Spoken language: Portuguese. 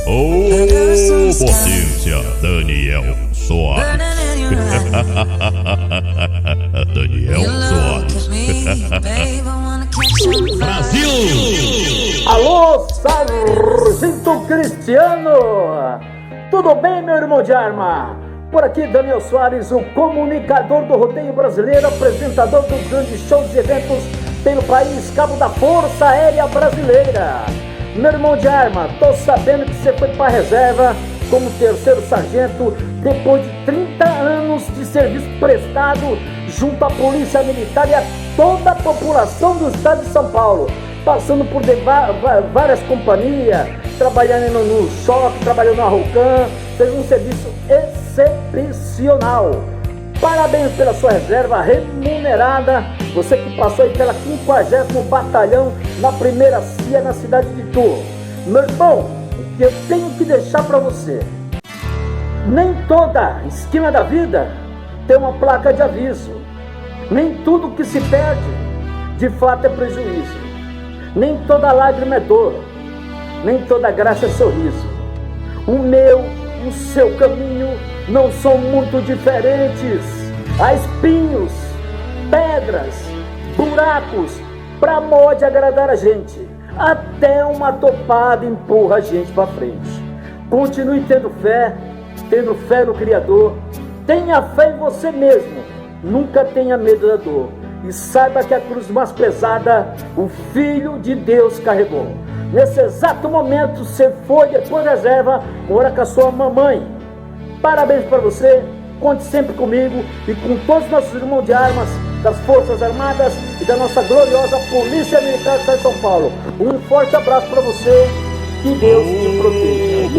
Ô, potência, Daniel Soares. Daniel Soares. Brasil! Alô, Sargento Cristiano! Tudo bem, meu irmão de arma? Por aqui, Daniel Soares, o comunicador do rodeio brasileiro, apresentador dos grandes shows e eventos pelo país, cabo da Força Aérea Brasileira. Meu irmão de arma, tô sabendo que você foi para reserva como terceiro sargento depois de 30 anos de serviço prestado junto à Polícia Militar e a toda a população do estado de São Paulo, passando por várias companhias, trabalhando no Choque, trabalhando na Rocan, fez um serviço excepcional. Parabéns pela sua reserva remunerada, você que passou aí pela 50º Batalhão na primeira CIA na cidade de Itu. Meu irmão, o que eu tenho que deixar para você: nem toda esquina da vida tem uma placa de aviso, nem tudo que se perde de fato é prejuízo, nem toda lágrima é dor, nem toda graça é sorriso. O meu, o seu caminho não são muito diferentes. Há espinhos, pedras, buracos pra modo de agradar a gente. Até uma topada empurra a gente pra frente. Continue tendo fé no Criador. Tenha fé em você mesmo. Nunca tenha medo da dor. E saiba que a cruz mais pesada o Filho de Deus carregou. Nesse exato momento você foi depois da reserva morar com a sua mamãe. Parabéns para você. Conte sempre comigo e com todos os nossos irmãos de armas das Forças Armadas e da nossa gloriosa Polícia Militar de São Paulo. Um forte abraço para você. Que Deus te proteja.